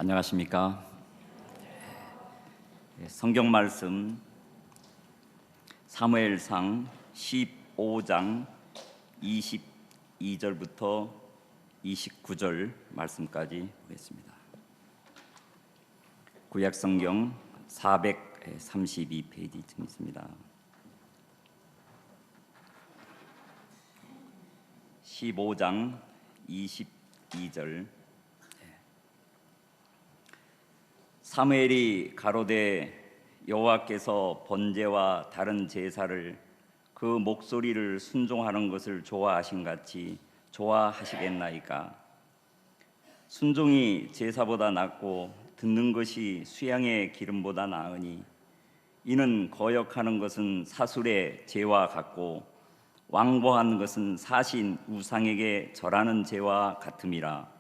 안녕하십니까? 성경 말씀 사무엘상 15장 22절부터 29절 말씀까지 보겠습니다. 구약 성경 432페이지쯤 있습니다. 15장 22절. 사무엘이 가로되 여호와께서 번제와 다른 제사를 그 목소리를 순종하는 것을 좋아하신 같이 좋아하시겠나이까? 순종이 제사보다 낫고 듣는 것이 수양의 기름보다 나으니 이는 거역하는 것은 사술의 죄와 같고 왕보하는 것은 사신 우상에게 절하는 죄와 같음이라.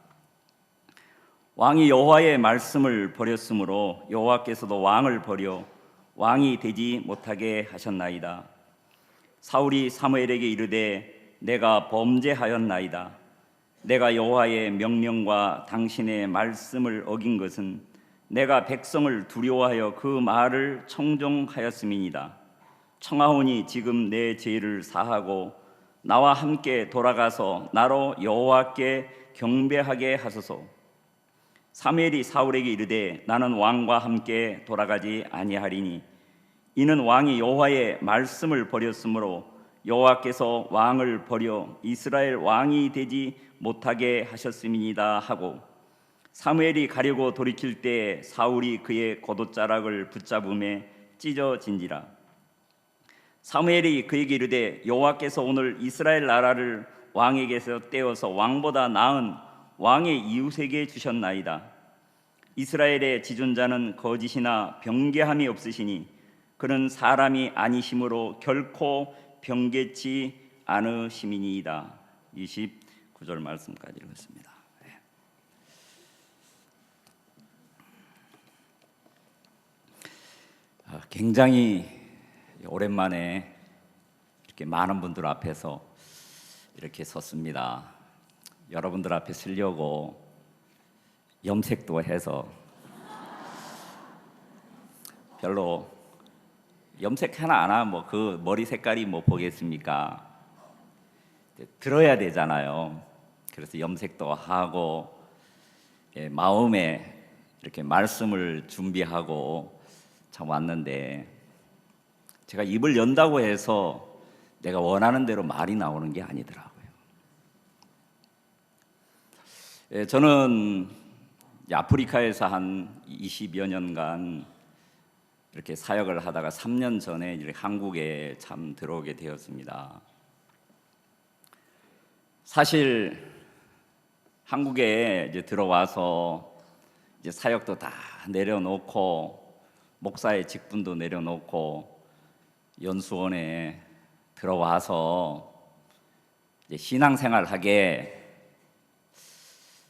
왕이 여호와의 말씀을 버렸으므로 여호와께서도 왕을 버려 왕이 되지 못하게 하셨나이다. 사울이 사무엘에게 이르되 내가 범죄하였나이다. 내가 여호와의 명령과 당신의 말씀을 어긴 것은 내가 백성을 두려워하여 그 말을 청종하였음이니이다. 청하오니 지금 내 죄를 사하고 나와 함께 돌아가서 나로 여호와께 경배하게 하소서. 사무엘이 사울에게 이르되 나는 왕과 함께 돌아가지 아니하리니 이는 왕이 여호와의 말씀을 버렸으므로 여호와께서 왕을 버려 이스라엘 왕이 되지 못하게 하셨음이니이다 하고, 사무엘이 가려고 돌이킬 때 사울이 그의 겉옷자락을 붙잡음에 찢어진지라. 사무엘이 그에게 이르되 여호와께서 오늘 이스라엘 나라를 왕에게서 떼어서 왕보다 나은 왕의 이웃에게 주셨나이다. 이스라엘의 지존자는 거짓이나 변개함이 없으시니 그는 사람이 아니심으로 결코 변개치 않으심이니이다. 29절 말씀까지 읽었습니다. 굉장히 오랜만에 이렇게 많은 분들 앞에서 이렇게 섰습니다. 여러분들 앞에 서려고 염색도 해서 별로 염색 하나 안 하면 뭐 그 머리 색깔이 뭐 보겠습니까? 들어야 되잖아요. 그래서 염색도 하고 마음에 이렇게 말씀을 준비하고 참 왔는데, 제가 입을 연다고 해서 내가 원하는 대로 말이 나오는 게 아니더라고요. 저는 아프리카에서 한 20여 년간 이렇게 사역을 하다가 3년 전에 이렇게 한국에 참 들어오게 되었습니다. 사실 한국에 이제 들어와서 이제 사역도 다 내려놓고 목사의 직분도 내려놓고 연수원에 들어와서 이제 신앙생활하게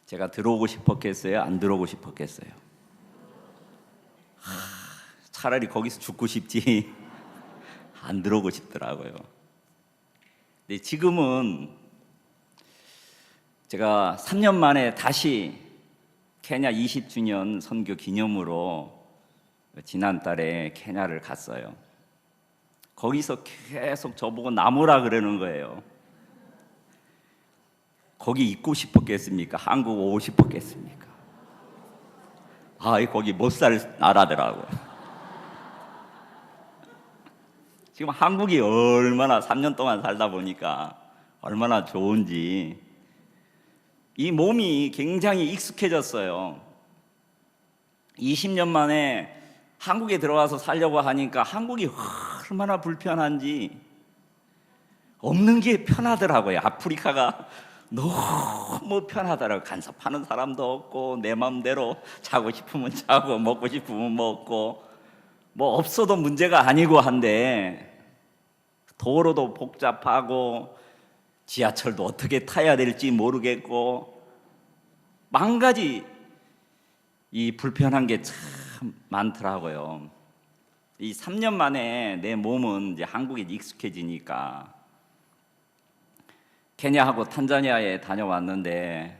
제가 들어오고 싶었겠어요? 안 들어오고 싶었겠어요? 차라리 거기서 죽고 싶지 안 들어오고 싶더라고요. 근데 지금은 제가 3년 만에 다시 케냐 20주년 선교 기념으로 지난달에 케냐를 갔어요. 거기서 계속 저보고 나무라 그러는 거예요. 거기 있고 싶었겠습니까? 한국 오고 싶었겠습니까? 거기 못 살 나라더라고요. 지금 한국이 얼마나 3년 동안 살다 보니까 얼마나 좋은지 이 몸이 굉장히 익숙해졌어요. 20년 만에 한국에 들어와서 살려고 하니까 한국이 얼마나 불편한지, 없는 게 편하더라고요. 아프리카가 너무 편하더라고요. 간섭하는 사람도 없고 내 마음대로 자고 싶으면 자고 먹고 싶으면 먹고 뭐 없어도 문제가 아니고 한데, 도로도 복잡하고 지하철도 어떻게 타야 될지 모르겠고 만 가지 이 불편한 게 참 많더라고요. 이 3년 만에 내 몸은 이제 한국에 익숙해지니까 케냐하고 탄자니아에 다녀왔는데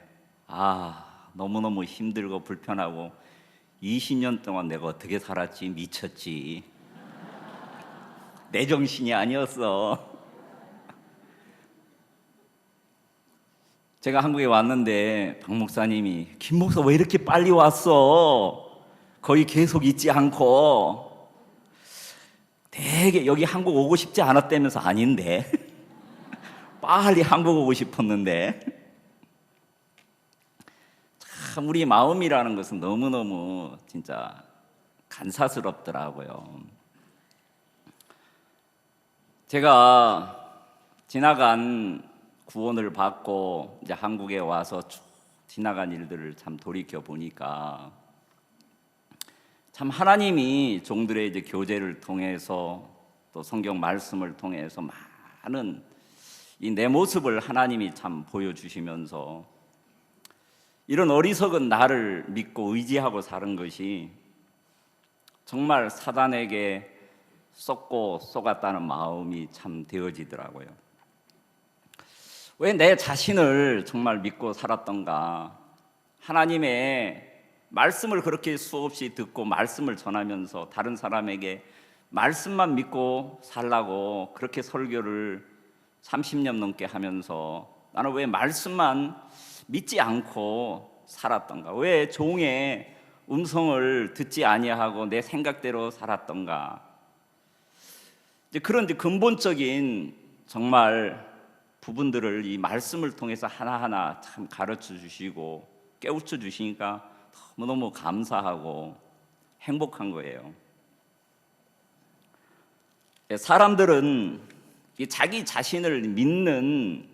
너무너무 힘들고 불편하고 20년 동안 내가 어떻게 살았지, 미쳤지. 내 정신이 아니었어. 제가 한국에 왔는데 박 목사님이 김 목사 왜 이렇게 빨리 왔어? 거기 계속 있지 않고. 되게 여기 한국 오고 싶지 않았다면서. 아닌데 빨리 한국 오고 싶었는데. 참 우리 마음이라는 것은 너무너무 진짜 간사스럽더라고요. 제가 지나간 구원을 받고 이제 한국에 와서 지나간 일들을 참 돌이켜 보니까 참 하나님이 종들의 이제 교제를 통해서 또 성경 말씀을 통해서 많은 이 내 모습을 하나님이 참 보여주시면서 이런 어리석은 나를 믿고 의지하고 사는 것이 정말 사단에게 썩고 썩었다는 마음이 참 되어지더라고요. 왜 내 자신을 정말 믿고 살았던가. 하나님의 말씀을 그렇게 수없이 듣고 말씀을 전하면서 다른 사람에게 말씀만 믿고 살라고 그렇게 설교를 30년 넘게 하면서 나는 왜 말씀만 믿지 않고 살았던가. 왜 종의 음성을 듣지 아니하고 내 생각대로 살았던가. 이제 그런 근본적인 정말 부분들을 이 말씀을 통해서 하나하나 참 가르쳐 주시고 깨우쳐 주시니까 너무너무 감사하고 행복한 거예요. 사람들은 자기 자신을 믿는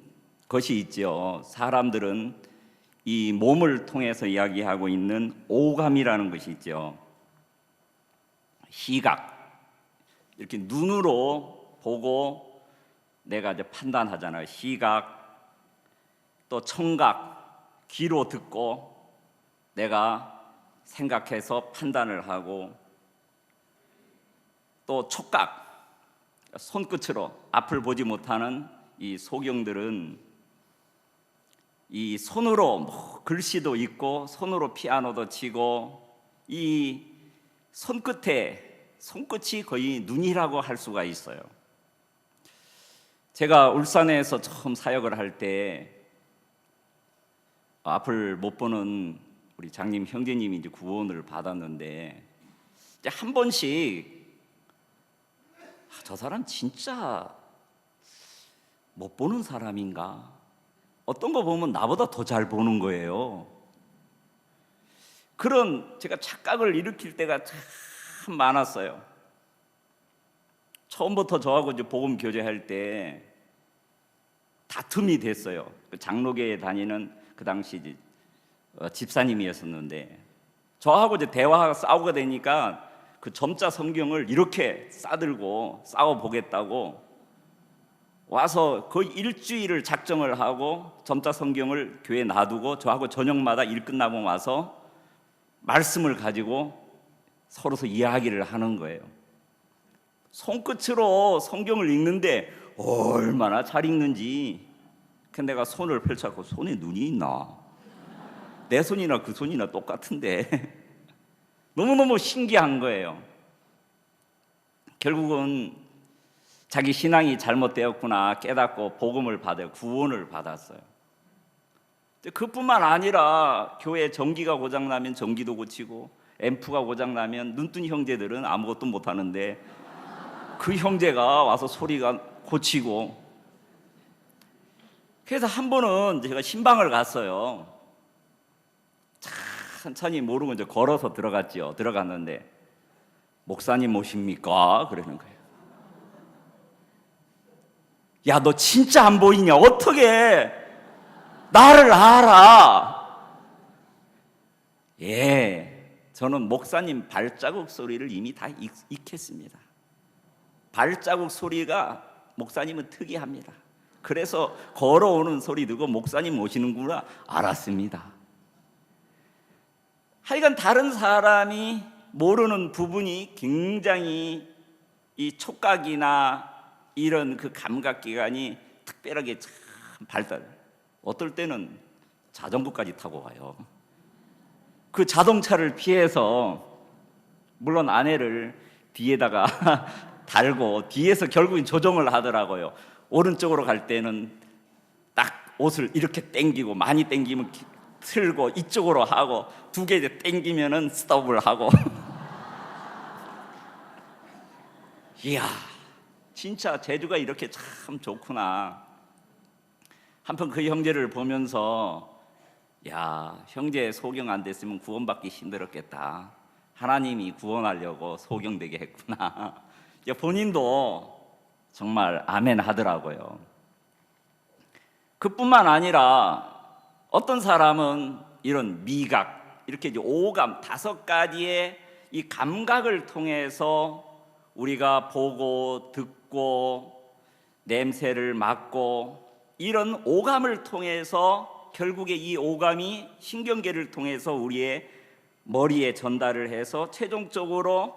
것이 있죠. 사람들은 이 몸을 통해서 이야기하고 있는 오감이라는 것이 있죠. 시각, 이렇게 눈으로 보고 내가 이제 판단하잖아요. 시각, 또 청각, 귀로 듣고 내가 생각해서 판단을 하고, 또 촉각, 손끝으로 앞을 보지 못하는 이 소경들은 이 손으로 글씨도 읽고 손으로 피아노도 치고 이 손끝이 거의 눈이라고 할 수가 있어요. 제가 울산에서 처음 사역을 할 때 앞을 못 보는 우리 장님 형제님이 이제 구원을 받았는데 이제 한 번씩 저 사람 진짜 못 보는 사람인가? 어떤 거 보면 나보다 더 잘 보는 거예요. 그런 제가 착각을 일으킬 때가 참 많았어요. 처음부터 저하고 이제 복음 교제할 때 다툼이 됐어요. 장로교에 다니는 그 당시 집사님이었었는데 저하고 이제 대화하고 싸우게 되니까 그 점자 성경을 이렇게 싸들고 싸워 보겠다고 와서 거의 일주일을 작정을 하고 점자 성경을 교회에 놔두고 저하고 저녁마다 일 끝나고 와서 말씀을 가지고 서로서 이야기를 하는 거예요. 손끝으로 성경을 읽는데 얼마나 잘 읽는지. 근데 내가 손을 펼쳐갖고 손에 눈이 있나? 내 손이나 그 손이나 똑같은데 너무너무 신기한 거예요. 결국은 자기 신앙이 잘못되었구나 깨닫고 복음을 받아요. 구원을 받았어요. 그뿐만 아니라 교회 전기가 고장나면 전기도 고치고 앰프가 고장나면 눈뜬 형제들은 아무것도 못하는데 그 형제가 와서 소리가 고치고. 그래서 한 번은 제가 신방을 갔어요. 천천히 모르고 이제 걸어서 들어갔죠. 들어갔는데 목사님 오십니까? 그러는 거예요. 야, 너 진짜 안 보이냐? 어떻게 나를 알아? 예, 저는 목사님 발자국 소리를 이미 다 익혔습니다. 발자국 소리가 목사님은 특이합니다. 그래서 걸어오는 소리 듣고 목사님 오시는구나 알았습니다. 하여간 다른 사람이 모르는 부분이 굉장히 이 촉각이나 이런 그 감각기관이 특별하게 참 발달. 어떨 때는 자전거까지 타고 가요. 그 자동차를 피해서 물론 아내를 뒤에다가 달고 뒤에서 결국엔 조종을 하더라고요. 오른쪽으로 갈 때는 딱 옷을 이렇게 당기고 많이 당기면 틀고 이쪽으로 하고 두 개 당기면은 스톱을 하고 이야 진짜 제주가 이렇게 참 좋구나. 한편 그 형제를 보면서 야 형제 소경 안 됐으면 구원받기 힘들었겠다. 하나님이 구원하려고 소경되게 했구나. 본인도 정말 아멘 하더라고요. 그뿐만 아니라 어떤 사람은 이런 미각, 이렇게 이제 오감, 5가지의 이 감각을 통해서 우리가 보고 듣고 냄새를 맡고 이런 오감을 통해서 결국에 이 오감이 신경계를 통해서 우리의 머리에 전달을 해서 최종적으로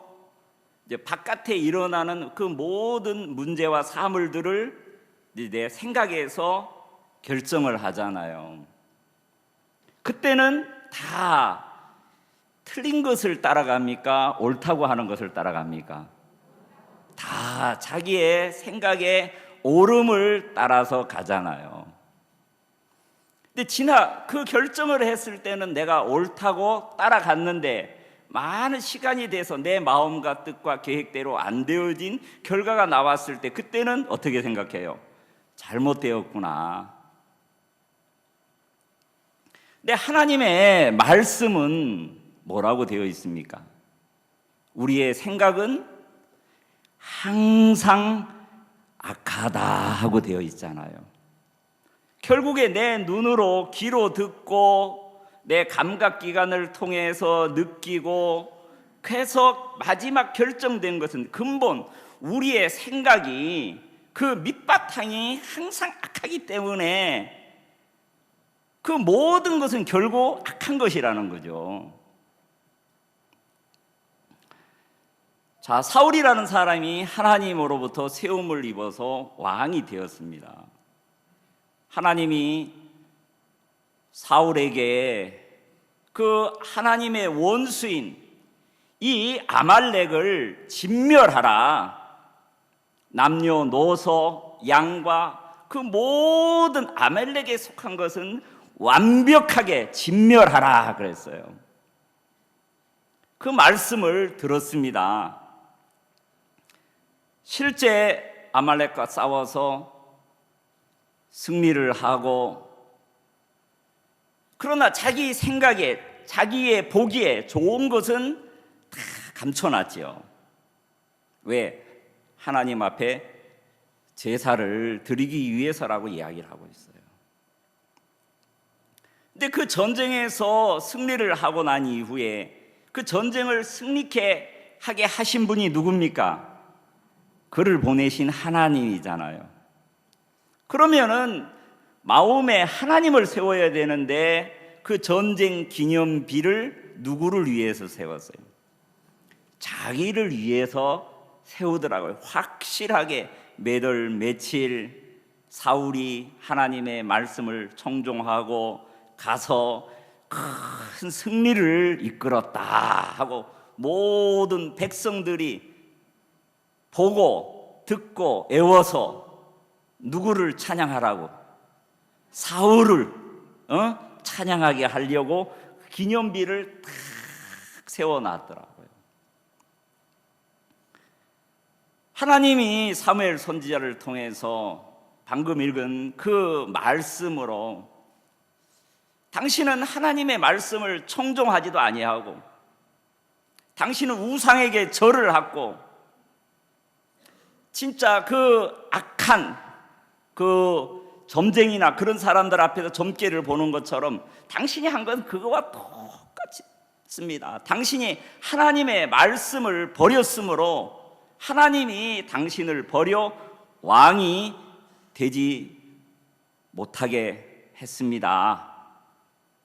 이제 바깥에 일어나는 그 모든 문제와 사물들을 내 생각에서 결정을 하잖아요. 그때는 다 틀린 것을 따라갑니까? 옳다고 하는 것을 따라갑니까? 다 자기의 생각의 옳음을 따라서 가잖아요. 근데 그 결정을 했을 때는 내가 옳다고 따라갔는데 많은 시간이 돼서 내 마음과 뜻과 계획대로 안 되어진 결과가 나왔을 때 그때는 어떻게 생각해요? 잘못되었구나. 근데 하나님의 말씀은 뭐라고 되어 있습니까? 우리의 생각은 항상 악하다 하고 되어 있잖아요. 결국에 내 눈으로 귀로 듣고 내 감각기관을 통해서 느끼고 그래서 마지막 결정된 것은 근본 우리의 생각이 그 밑바탕이 항상 악하기 때문에 그 모든 것은 결국 악한 것이라는 거죠. 자, 사울이라는 사람이 하나님으로부터 세움을 입어서 왕이 되었습니다. 하나님이 사울에게 그 하나님의 원수인 이 아말렉을 진멸하라. 남녀노소 양과 그 모든 아말렉에 속한 것은 완벽하게 진멸하라 그랬어요. 그 말씀을 들었습니다. 실제 아말렉과 싸워서 승리를 하고 그러나 자기 생각에 자기의 보기에 좋은 것은 다 감춰놨죠. 왜? 하나님 앞에 제사를 드리기 위해서라고 이야기를 하고 있어요. 근데 그 전쟁에서 승리를 하고 난 이후에 그 전쟁을 승리케 하게 하신 분이 누굽니까? 그를 보내신 하나님이잖아요. 그러면은 마음에 하나님을 세워야 되는데 그 전쟁 기념비를 누구를 위해서 세웠어요? 자기를 위해서 세우더라고요. 확실하게 매달 며칠 사울이 하나님의 말씀을 청종하고 가서 큰 승리를 이끌었다 하고 모든 백성들이 보고 듣고 애워서 누구를 찬양하라고? 사울을 찬양하게 하려고 기념비를 탁 세워놨더라고요. 하나님이 사무엘 선지자를 통해서 방금 읽은 그 말씀으로 당신은 하나님의 말씀을 청종하지도 아니하고 당신은 우상에게 절을 하고 진짜 그 악한 그 점쟁이나 그런 사람들 앞에서 점괘를 보는 것처럼 당신이 한 건 그거와 똑같습니다. 당신이 하나님의 말씀을 버렸으므로 하나님이 당신을 버려 왕이 되지 못하게 했습니다.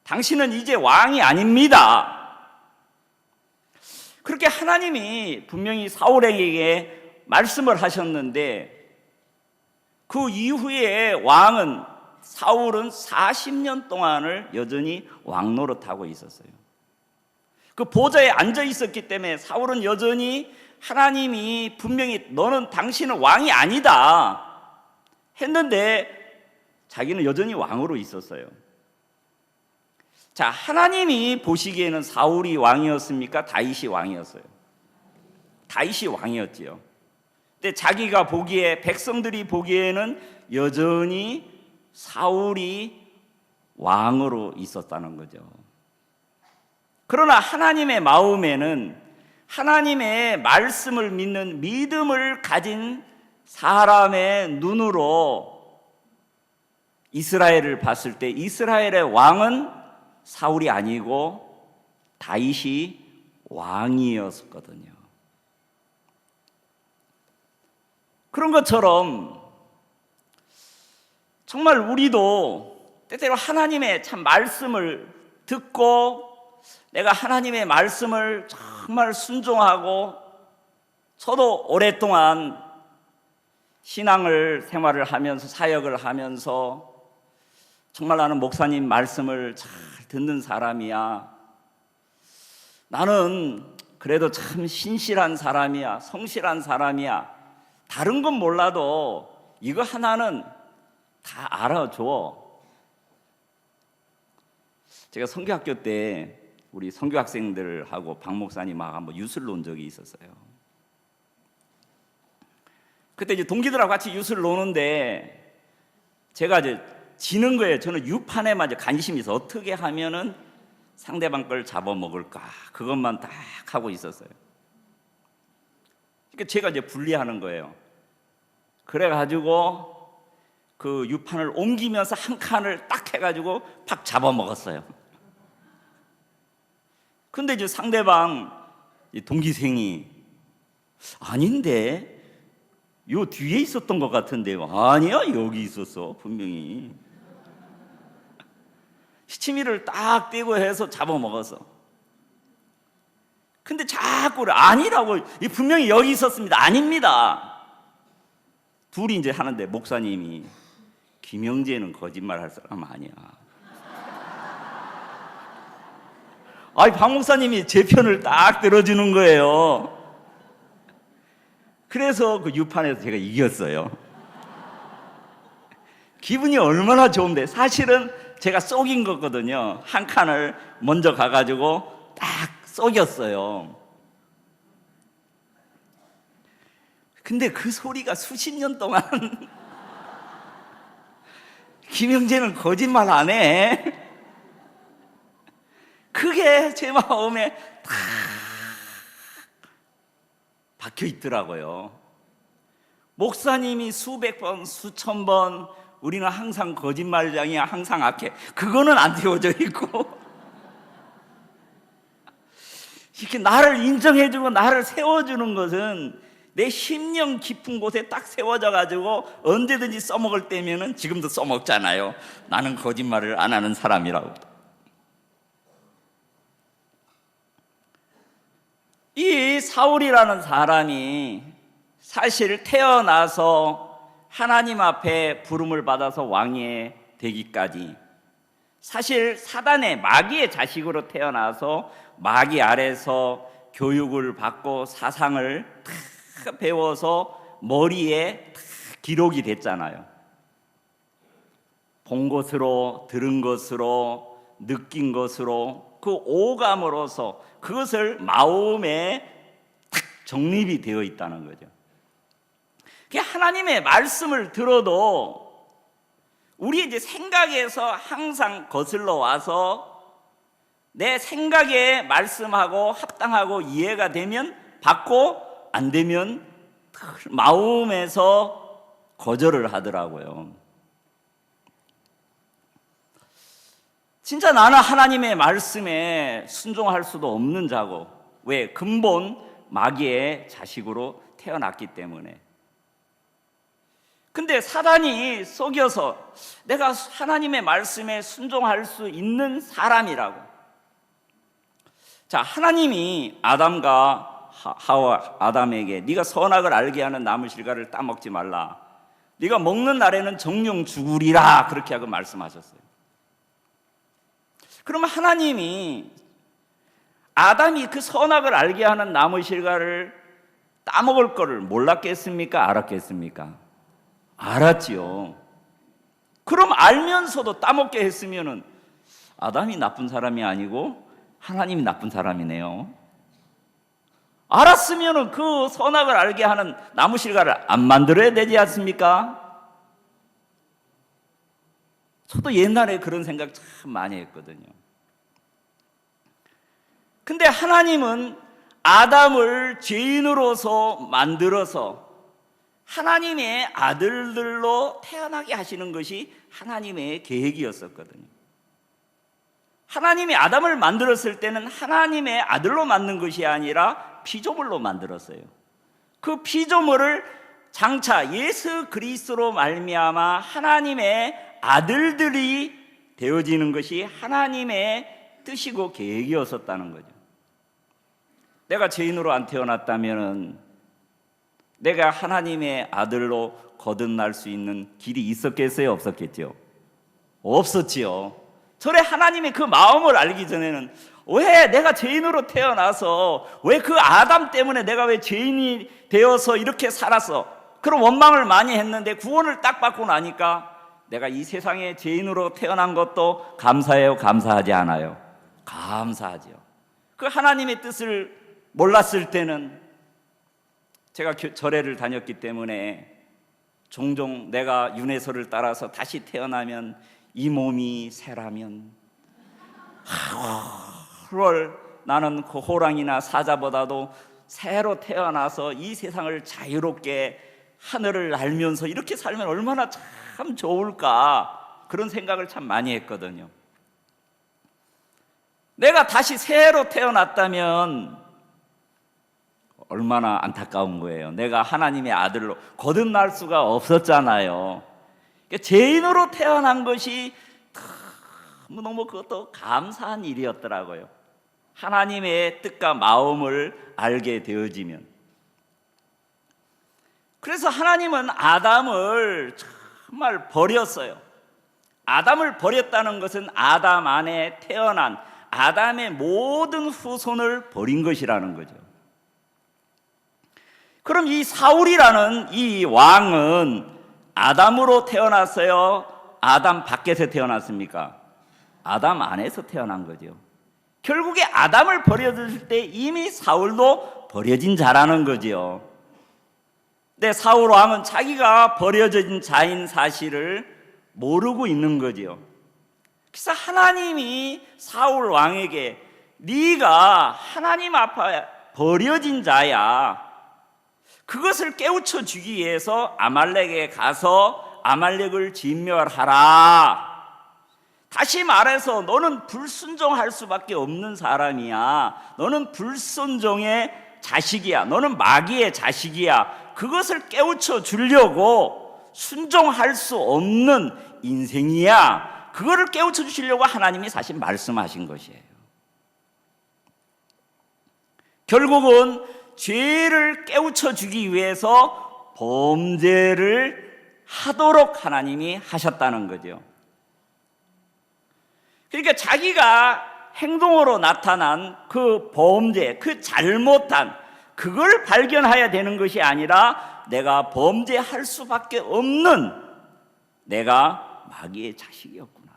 당신은 이제 왕이 아닙니다. 그렇게 하나님이 분명히 사울에게 말씀을 하셨는데 그 이후에 사울은 40년 동안을 여전히 왕 노릇하고 있었어요. 그 보좌에 앉아 있었기 때문에 사울은 여전히 하나님이 분명히 너는 당신은 왕이 아니다 했는데 자기는 여전히 왕으로 있었어요. 자, 하나님이 보시기에는 사울이 왕이었습니까? 다윗이 왕이었어요. 다윗이 왕이었지요. 근데 자기가 보기에, 백성들이 보기에는 여전히 사울이 왕으로 있었다는 거죠. 그러나 하나님의 마음에는 하나님의 말씀을 믿는 믿음을 가진 사람의 눈으로 이스라엘을 봤을 때 이스라엘의 왕은 사울이 아니고 다윗이 왕이었거든요. 그런 것처럼 정말 우리도 때때로 하나님의 참 말씀을 듣고 내가 하나님의 말씀을 정말 순종하고, 저도 오랫동안 신앙을 생활을 하면서 사역을 하면서 정말 나는 목사님 말씀을 잘 듣는 사람이야, 나는 그래도 참 신실한 사람이야, 성실한 사람이야, 다른 건 몰라도 이거 하나는 다 알아줘. 제가 선교학교 때 우리 선교 학생들하고 박 목사님하고 한번 유술 논 적이 있었어요. 그때 이제 동기들하고 같이 유술 노는데 제가 이제 지는 거예요. 저는 유판에만 이제 관심이 있어. 어떻게 하면은 상대방 걸 잡아먹을까, 그것만 딱 하고 있었어요. 그러니까 제가 이제 분리하는 거예요. 그래가지고 그 유판을 옮기면서 한 칸을 딱 해가지고 팍 잡아먹었어요. 근데 이제 상대방 동기생이 아닌데 요 뒤에 있었던 것 같은데요. 아니야, 여기 있었어 분명히. 시치미를 딱 떼고 해서 잡아먹었어. 근데 자꾸 아니라고, 분명히 여기 있었습니다. 아닙니다. 둘이 이제 하는데 목사님이 김영재는 거짓말할 사람 아니야. 아니, 박 목사님이 제 편을 딱 들어주는 거예요. 그래서 그 유판에서 제가 이겼어요. 기분이 얼마나 좋은데. 사실은 제가 속인 거거든요. 한 칸을 먼저 가가지고 딱 속였어요. 근데 그 소리가 수십 년 동안 김영재는 거짓말 안 해, 그게 제 마음에 다 박혀 있더라고요. 목사님이 수백 번, 수천 번 우리는 항상 거짓말장이야, 항상 악해, 그거는 안 되어져 있고 이렇게 나를 인정해주고 나를 세워주는 것은 내 심령 깊은 곳에 딱 세워져 가지고 언제든지 써먹을 때면은 지금도 써먹잖아요. 나는 거짓말을 안 하는 사람이라고. 이 사울이라는 사람이 사실 태어나서 하나님 앞에 부름을 받아서 왕이 되기까지 사실 사단의 마귀의 자식으로 태어나서 마귀 아래서 교육을 받고 사상을 다 배워서 머리에 다 기록이 됐잖아요. 본 것으로, 들은 것으로, 느낀 것으로, 그 오감으로서 그것을 마음에 딱 정립이 되어 있다는 거죠. 하나님의 말씀을 들어도 우리 이제 생각에서 항상 거슬러 와서 내 생각에 말씀하고 합당하고 이해가 되면 받고 안 되면 마음에서 거절을 하더라고요. 진짜 나는 하나님의 말씀에 순종할 수도 없는 자고, 왜? 근본 마귀의 자식으로 태어났기 때문에. 근데 사단이 속여서 내가 하나님의 말씀에 순종할 수 있는 사람이라고. 자, 하나님이 아담과 하와, 아담에게 네가 선악을 알게 하는 나무 실과를 따먹지 말라, 네가 먹는 날에는 정령 죽으리라, 그렇게 하고 말씀하셨어요. 그러면 하나님이 아담이 그 선악을 알게 하는 나무 실과를 따먹을 거를 몰랐겠습니까? 알았겠습니까? 알았지요. 그럼 알면서도 따먹게 했으면은 아담이 나쁜 사람이 아니고 하나님이 나쁜 사람이네요. 알았으면은 그 선악을 알게 하는 나무 실과를 안 만들어야 되지 않습니까? 저도 옛날에 그런 생각 참 많이 했거든요. 근데 하나님은 아담을 죄인으로서 만들어서 하나님의 아들들로 태어나게 하시는 것이 하나님의 계획이었었거든요. 하나님이 아담을 만들었을 때는 하나님의 아들로 만든 것이 아니라 피조물로 만들었어요. 그 피조물을 장차 예수 그리스도로 말미암아 하나님의 아들들이 되어지는 것이 하나님의 뜻이고 계획이었었다는 거죠. 내가 죄인으로 안 태어났다면 내가 하나님의 아들로 거듭날 수 있는 길이 있었겠어요? 없었겠죠? 없었지요. 저래 하나님의 그 마음을 알기 전에는 왜 내가 죄인으로 태어나서 왜 그 아담 때문에 내가 왜 죄인이 되어서 이렇게 살았어? 그런 원망을 많이 했는데 구원을 딱 받고 나니까 내가 이 세상에 죄인으로 태어난 것도 감사해요? 감사하지 않아요? 감사하죠. 그 하나님의 뜻을 몰랐을 때는 제가 절에를 다녔기 때문에 종종 내가 윤회서를 따라서 다시 태어나면 이 몸이 새라면 나는 그 호랑이나 사자보다도 새로 태어나서 이 세상을 자유롭게 하늘을 날면서 이렇게 살면 얼마나 참 좋을까, 그런 생각을 참 많이 했거든요. 내가 다시 새로 태어났다면 얼마나 안타까운 거예요. 내가 하나님의 아들로 거듭날 수가 없었잖아요. 죄인으로 태어난 것이 너무 그것도 감사한 일이었더라고요. 하나님의 뜻과 마음을 알게 되어지면. 그래서 하나님은 아담을 정말 버렸어요. 아담을 버렸다는 것은 아담 안에 태어난 아담의 모든 후손을 버린 것이라는 거죠. 그럼 이 사울이라는 이 왕은 아담으로 태어났어요? 아담 밖에서 태어났습니까? 아담 안에서 태어난 거죠. 결국에 아담을 버려졌을 때 이미 사울도 버려진 자라는 거죠. 근데 사울 왕은 자기가 버려진 자인 사실을 모르고 있는 거죠. 그래서 하나님이 사울 왕에게 네가 하나님 앞에 버려진 자야, 그것을 깨우쳐 주기 위해서 아말렉에 가서 아말렉을 진멸하라. 다시 말해서 너는 불순종할 수밖에 없는 사람이야. 너는 불순종의 자식이야. 너는 마귀의 자식이야. 그것을 깨우쳐 주려고 순종할 수 없는 인생이야. 그거를 깨우쳐 주시려고 하나님이 사실 말씀하신 것이에요. 결국은 죄를 깨우쳐 주기 위해서 범죄를 하도록 하나님이 하셨다는 거죠. 그러니까 자기가 행동으로 나타난 그 범죄, 그 잘못한 그걸 발견해야 되는 것이 아니라 내가 범죄할 수밖에 없는 내가 마귀의 자식이었구나,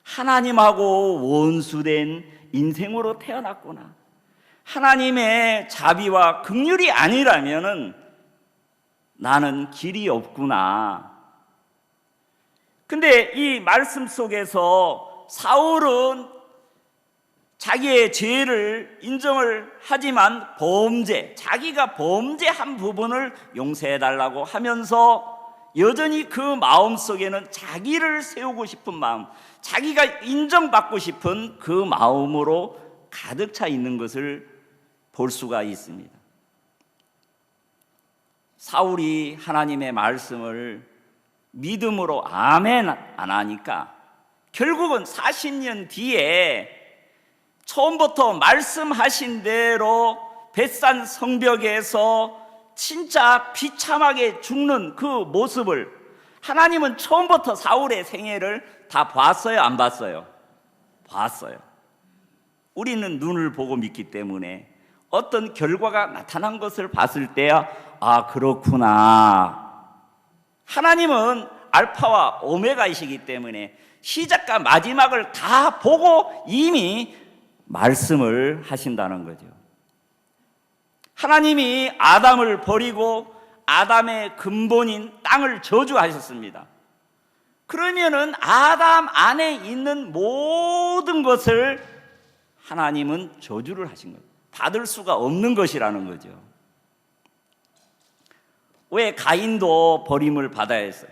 하나님하고 원수된 인생으로 태어났구나, 하나님의 자비와 긍휼이 아니라면은 나는 길이 없구나. 근데 이 말씀 속에서 사울은 자기의 죄를 인정을 하지만 자기가 범죄한 부분을 용서해달라고 하면서 여전히 그 마음속에는 자기를 세우고 싶은 마음, 자기가 인정받고 싶은 그 마음으로 가득 차 있는 것을 볼 수가 있습니다. 사울이 하나님의 말씀을 믿음으로 아멘 안 하니까 결국은 40년 뒤에 처음부터 말씀하신 대로 벳산 성벽에서 진짜 비참하게 죽는 그 모습을 하나님은 처음부터 사울의 생애를 다 봤어요? 안 봤어요? 봤어요. 우리는 눈을 보고 믿기 때문에 어떤 결과가 나타난 것을 봤을 때야 아 그렇구나. 하나님은 알파와 오메가이시기 때문에 시작과 마지막을 다 보고 이미 말씀을 하신다는 거죠. 하나님이 아담을 버리고 아담의 근본인 땅을 저주하셨습니다. 그러면은 아담 안에 있는 모든 것을 하나님은 저주를 하신 거예요. 받을 수가 없는 것이라는 거죠. 왜 가인도 버림을 받아야 했어요?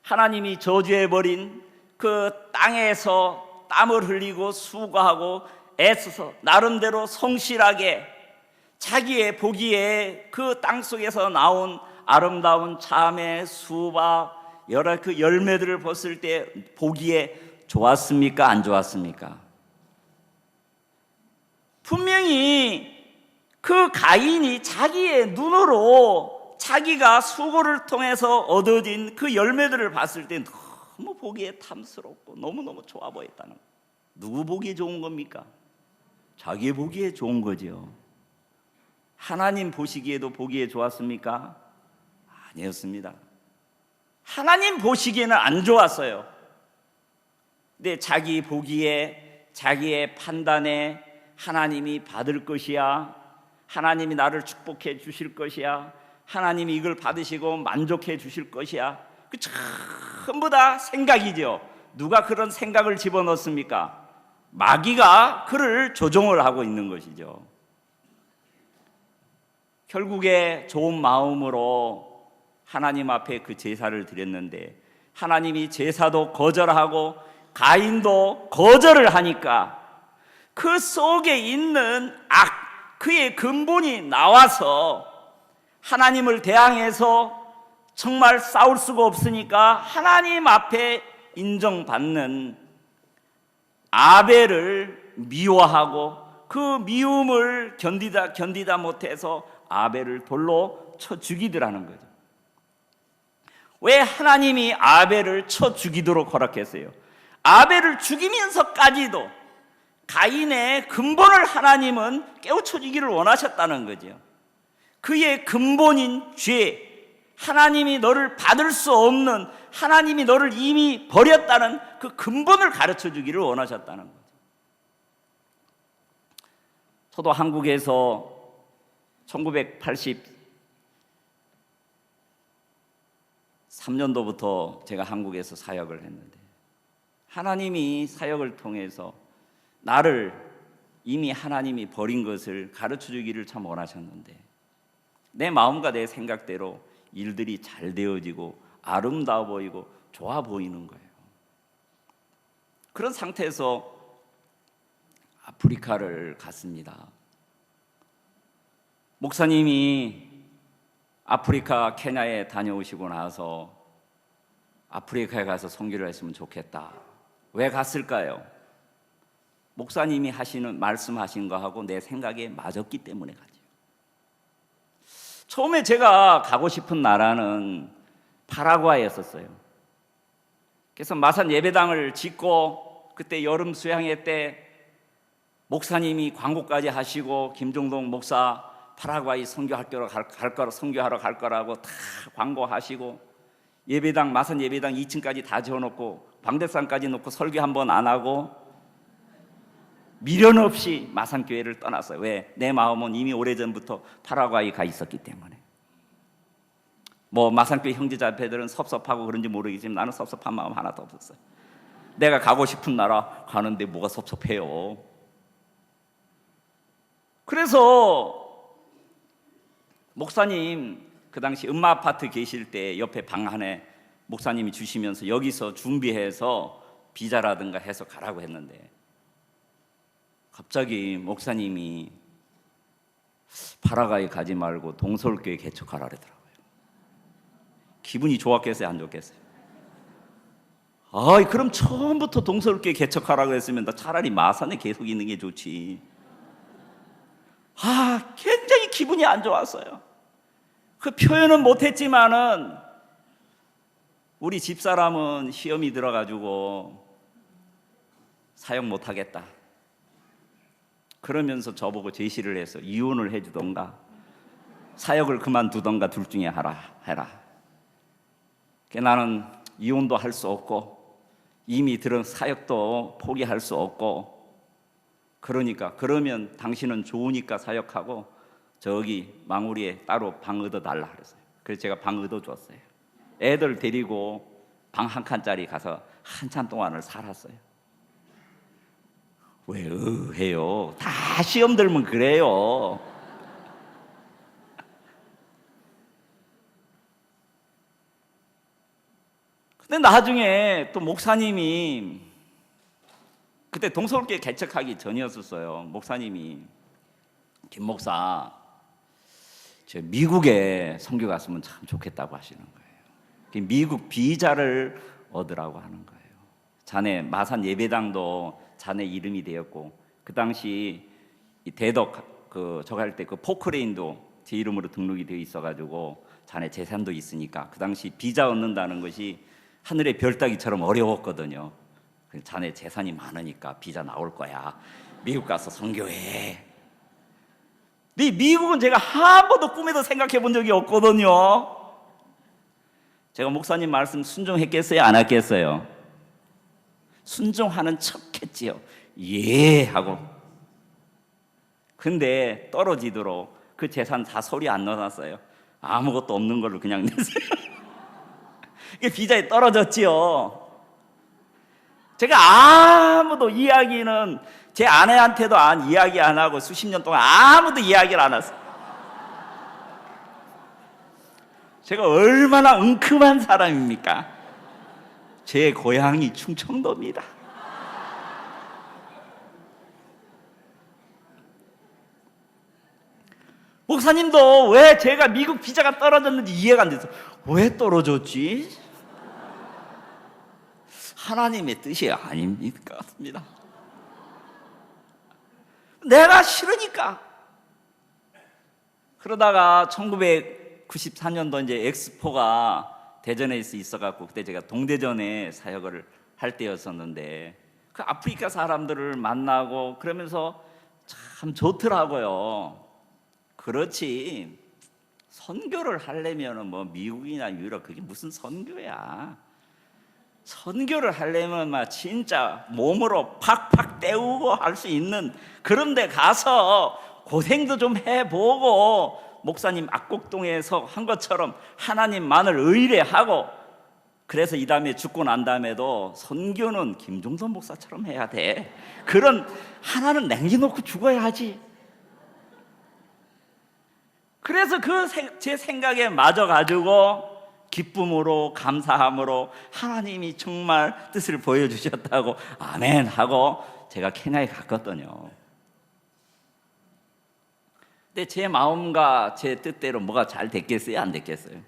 하나님이 저주해버린 그 땅에서 땀을 흘리고 수고하고 애써서 나름대로 성실하게 자기의 보기에 그 땅속에서 나온 아름다운 참외, 수박, 여러 그 열매들을 봤을 때 보기에 좋았습니까? 안 좋았습니까? 분명히 그 가인이 자기의 눈으로 자기가 수고를 통해서 얻어진 그 열매들을 봤을 때 너무 보기에 탐스럽고 너무너무 좋아 보였다는 거예요. 누구 보기에 좋은 겁니까? 자기 보기에 좋은 거죠. 하나님 보시기에도 보기에 좋았습니까? 아니었습니다. 하나님 보시기에는 안 좋았어요. 근데 자기 보기에 자기의 판단에 하나님이 받을 것이야, 하나님이 나를 축복해 주실 것이야, 하나님이 이걸 받으시고 만족해 주실 것이야, 그 전부 다 생각이죠. 누가 그런 생각을 집어넣습니까? 마귀가 그를 조종을 하고 있는 것이죠. 결국에 좋은 마음으로 하나님 앞에 그 제사를 드렸는데 하나님이 제사도 거절하고 가인도 거절을 하니까 그 속에 있는 그의 근본이 나와서 하나님을 대항해서 정말 싸울 수가 없으니까 하나님 앞에 인정받는 아벨을 미워하고 그 미움을 견디다 못해서 아벨을 돌로 쳐 죽이더라는 거죠. 왜 하나님이 아벨을 쳐 죽이도록 허락했어요? 아벨을 죽이면서까지도 가인의 근본을 하나님은 깨우쳐 주기를 원하셨다는 거죠. 그의 근본인 죄, 하나님이 너를 받을 수 없는, 하나님이 너를 이미 버렸다는 그 근본을 가르쳐 주기를 원하셨다는 거죠. 저도 한국에서 1983년도부터 제가 한국에서 사역을 했는데 하나님이 사역을 통해서 나를 이미 하나님이 버린 것을 가르쳐 주기를 참 원하셨는데 내 마음과 내 생각대로 일들이 잘 되어지고 아름다워 보이고 좋아 보이는 거예요. 그런 상태에서 아프리카를 갔습니다. 목사님이 아프리카 케냐에 다녀오시고 나서 아프리카에 가서 선교를 했으면 좋겠다. 왜 갔을까요? 목사님이 말씀하신 거하고 내 생각에 맞았기 때문에 가죠. 처음에 제가 가고 싶은 나라는 파라과이였었어요. 그래서 마산 예배당을 짓고 그때 여름 수양회 때 목사님이 광고까지 하시고 김종동 목사 파라과이 선교하러 갈 거라고 다 광고하시고 예배당 마산 예배당 2층까지 다 지어놓고 방대산까지 놓고 설교 한 번 안 하고 미련 없이 마산교회를 떠났어요. 왜? 내 마음은 이미 오래전부터 파라과이 가 있었기 때문에. 뭐 마산교회 형제자매들은 섭섭하고 그런지 모르겠지만 나는 섭섭한 마음 하나도 없었어요. 내가 가고 싶은 나라 가는데 뭐가 섭섭해요. 그래서 목사님 그 당시 음마 아파트 계실 때 옆에 방 안에 목사님이 주시면서 여기서 준비해서 비자라든가 해서 가라고 했는데 갑자기 목사님이 파라과이 가지 말고 동서울교회 개척하라 그러더라고요. 기분이 좋았겠어요? 안 좋겠어요? 그럼 처음부터 동서울교회 개척하라고 했으면 나 차라리 마산에 계속 있는 게 좋지. 굉장히 기분이 안 좋았어요. 그 표현은 못했지만은 우리 집사람은 시험이 들어가지고 사역 못하겠다. 그러면서 저보고 제시를 해서 이혼을 해주던가 사역을 그만두던가 둘 중에 해라. 나는 이혼도 할 수 없고 이미 들은 사역도 포기할 수 없고, 그러니까 그러면 당신은 좋으니까 사역하고 저기 망우리에 따로 방 얻어달라 그랬어요. 그래서 제가 방 얻어줬어요. 애들 데리고 방 한 칸짜리 가서 한참 동안을 살았어요. 왜 해요? 다 시험 들면 그래요. 근데 나중에 또 목사님이, 그때 동서울교회 개척하기 전이었었어요. 목사님이, 김 목사, 저 미국에 선교 갔으면 참 좋겠다고 하시는 거예요. 미국 비자를 얻으라고 하는 거예요. 자네 마산 예배당도 자네 이름이 되었고, 그 당시 이 대덕 저거 할 때 그 포크레인도 제 이름으로 등록이 되어 있어가지고 자네 재산도 있으니까 그 당시 비자 얻는다는 것이 하늘의 별 따기처럼 어려웠거든요. 자네 재산이 많으니까 비자 나올 거야. 미국 가서 선교해. 근데 미국은 제가 한 번도 꿈에도 생각해 본 적이 없거든요. 제가 목사님 말씀 순종했겠어요? 안 했겠어요? 순종하는 척 했지요. 예 하고. 근데 떨어지도록 그 재산 다 소리 안 넣어놨어요. 아무것도 없는 걸로 그냥 냈어요. 이게 비자에 떨어졌지요. 제가 아무도 이야기는, 제 아내한테도 이야기 안 하고 수십 년 동안 아무도 이야기를 안 했어요. 제가 얼마나 은큼한 사람입니까? 제 고향이 충청도입니다. 목사님도 왜 제가 미국 비자가 떨어졌는지 이해가 안 돼서, 왜 떨어졌지? 하나님의 뜻이 아닙니까? 내가 싫으니까. 그러다가 1994년도 이제 엑스포가 대전에 있어갖고, 그때 제가 동대전에 사역을 할 때였었는데, 그 아프리카 사람들을 만나고 그러면서 참 좋더라고요. 그렇지, 선교를 하려면 뭐 미국이나 유럽, 그게 무슨 선교야. 선교를 하려면 막 진짜 몸으로 팍팍 때우고 할 수 있는 그런 데 가서 고생도 좀 해보고, 목사님 악곡동에서 한 것처럼 하나님만을 의뢰하고, 그래서 이 다음에 죽고 난 다음에도 선교는 김종선 목사처럼 해야 돼. 그런 하나는 남겨놓고 죽어야 하지. 그래서 제 생각에 맞아가지고 기쁨으로 감사함으로 하나님이 정말 뜻을 보여주셨다고 아멘 하고 제가 케냐에 갔거든요. 근데 제 마음과 제 뜻대로 뭐가 잘 됐겠어요? 안 됐겠어요?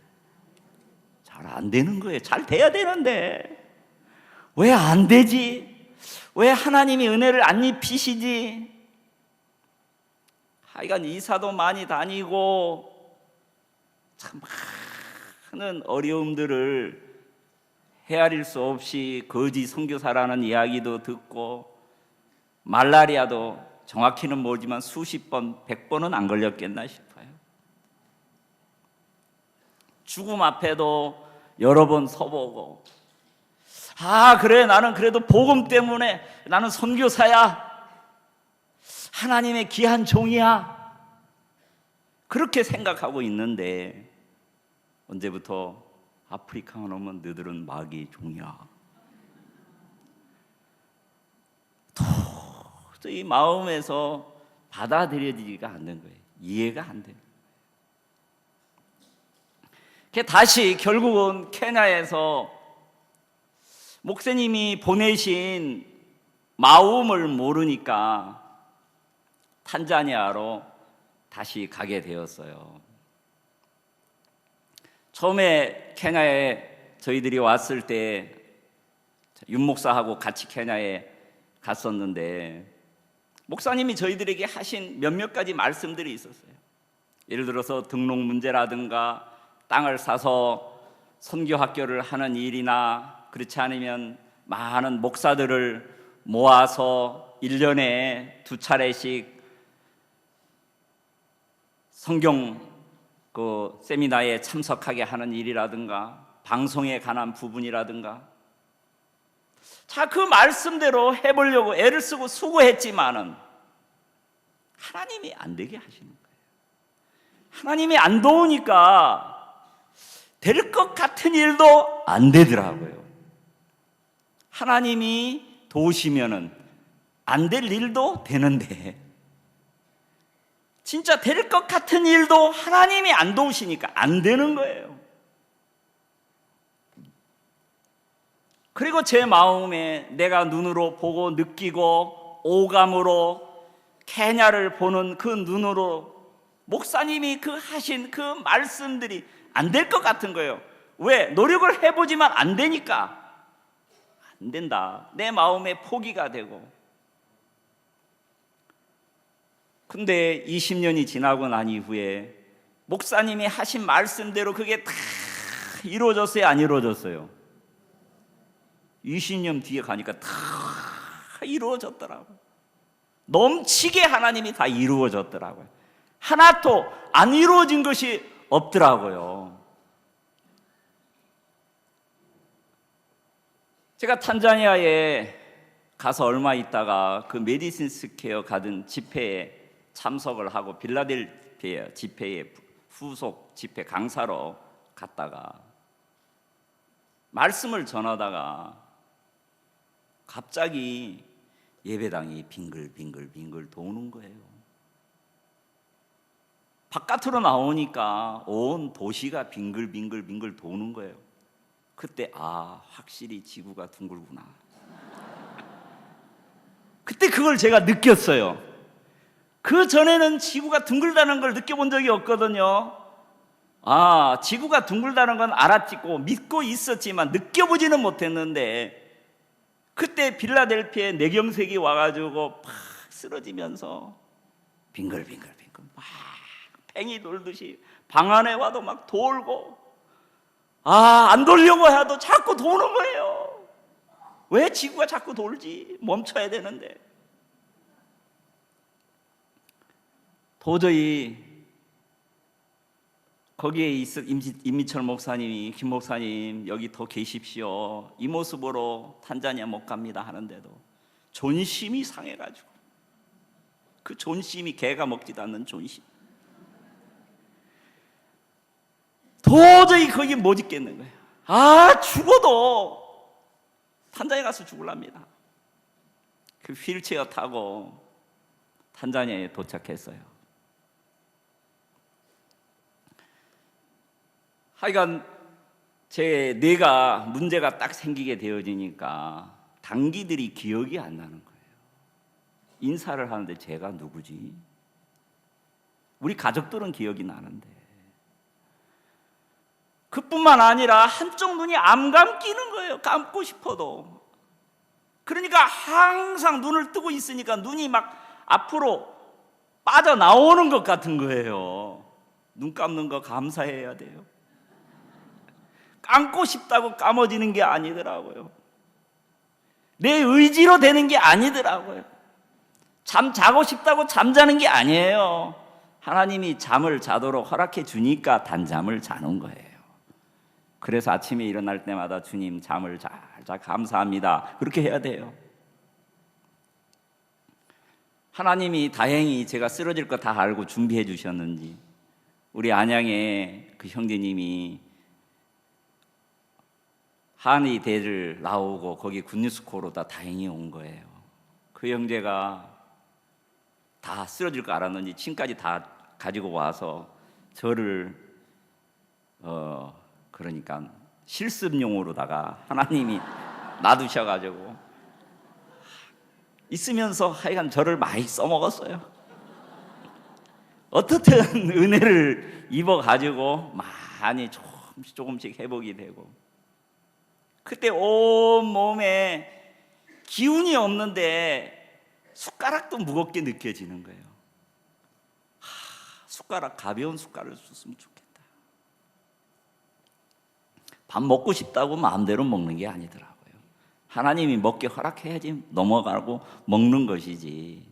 잘 안 되는 거예요. 잘 돼야 되는데 왜 안 되지? 왜 하나님이 은혜를 안 입히시지? 하여간 이사도 많이 다니고 참 많은 어려움들을 헤아릴 수 없이 거지 선교사라는 이야기도 듣고, 말라리아도 정확히는 모르지만 수십 번, 100번은 안 걸렸겠나 싶어요. 죽음 앞에도 여러 번 서보고, 그래, 나는 그래도 복음 때문에 나는 선교사야, 하나님의 귀한 종이야, 그렇게 생각하고 있는데 언제부터 아프리카 오면 너들은 마귀의 종이야. 도저히 마음에서 받아들여지지가 않는 거예요. 이해가 안 돼요. 다시 결국은 케냐에서 목사님이 보내신 마음을 모르니까 탄자니아로 다시 가게 되었어요. 처음에 케냐에 저희들이 왔을 때 윤 목사하고 같이 케냐에 갔었는데, 목사님이 저희들에게 하신 몇몇 가지 말씀들이 있었어요. 예를 들어서 등록 문제라든가 땅을 사서 선교학교를 하는 일이나, 그렇지 않으면 많은 목사들을 모아서 1년에 2차례씩 성경 그 세미나에 참석하게 하는 일이라든가 방송에 관한 부분이라든가 자, 그 말씀대로 해보려고 애를 쓰고 수고했지만은 하나님이 안 되게 하시는 거예요. 하나님이 안 도우니까 될 것 같은 일도 안 되더라고요. 하나님이 도우시면은 안 될 일도 되는데 진짜 될 것 같은 일도 하나님이 안 도우시니까 안 되는 거예요. 그리고 제 마음에 내가 눈으로 보고 느끼고 오감으로 케냐를 보는 그 눈으로 목사님이 그 하신 그 말씀들이 안 될 것 같은 거예요. 왜? 노력을 해보지만 안 되니까 안 된다. 내 마음에 포기가 되고. 근데 20년이 지나고 난 이후에 목사님이 하신 말씀대로 그게 다 이루어졌어요? 안 이루어졌어요? 20년 뒤에 가니까 다 이루어졌더라고요. 넘치게 하나님이 다 이루어졌더라고요. 하나도 안 이루어진 것이 없더라고요. 제가 탄자니아에 가서 얼마 있다가 그 메디슨 스퀘어 가든 집회에 참석을 하고 필라델피아 집회에 후속 집회 강사로 갔다가 말씀을 전하다가 갑자기 예배당이 빙글빙글 도는 거예요. 바깥으로 나오니까 온 도시가 빙글빙글 도는 거예요. 그때 확실히 지구가 둥글구나. 그때 그걸 제가 느꼈어요. 그 전에는 지구가 둥글다는 걸 느껴본 적이 없거든요. 지구가 둥글다는 건 알았고 믿고 있었지만 느껴보지는 못했는데 그때 필라델피아에 내경색이 와가지고 팍 쓰러지면서 빙글빙글 막 팽이 돌듯이 방 안에 와도 막 돌고 안 돌려고 해도 자꾸 도는 거예요. 왜 지구가 자꾸 돌지? 멈춰야 되는데. 도저히 거기에 있을 임미철 목사님이 김 목사님 여기 더 계십시오. 이 모습으로 탄자니아 못 갑니다 하는데도 존심이 상해가지고 그 존심이 개가 먹지도 않는 존심. 도저히 거기 못 있겠는 거예요. 죽어도 탄자니아 가서 죽을랍니다. 그 휠체어 타고 탄자니아에 도착했어요. 하여간 제 뇌가 문제가 딱 생기게 되어지니까 단기들이 기억이 안 나는 거예요. 인사를 하는데 제가 누구지? 우리 가족들은 기억이 나는데 그뿐만 아니라 한쪽 눈이 안 감기는 거예요. 감고 싶어도. 그러니까 항상 눈을 뜨고 있으니까 눈이 막 앞으로 빠져나오는 것 같은 거예요. 눈 감는 거 감사해야 돼요. 감고 싶다고 감아지는 게 아니더라고요. 내 의지로 되는 게 아니더라고요. 잠 자고 싶다고 잠자는 게 아니에요. 하나님이 잠을 자도록 허락해 주니까 단잠을 자는 거예요. 그래서 아침에 일어날 때마다 주님 잠을 잘 자 감사합니다. 그렇게 해야 돼요. 하나님이 다행히 제가 쓰러질 거 다 알고 준비해 주셨는지 우리 안양에 그 형제님이 한의 대를 나오고 거기 굿뉴스코로 다 다행히 온 거예요. 그 형제가 다 쓰러질 거 알았는지 침까지 다 가지고 와서 저를 그러니까 실습용으로다가 하나님이 놔두셔가지고 있으면서 하여간 저를 많이 써먹었어요. 어떻든 은혜를 입어가지고 많이 조금씩 회복이 되고 그때 온 몸에 기운이 없는데 숟가락도 무겁게 느껴지는 거예요. 숟가락 가벼운 숟가락을 줬으면 좋겠다. 밥 먹고 싶다고 마음대로 먹는 게 아니더라고요. 하나님이 먹게 허락해야지 넘어가고 먹는 것이지.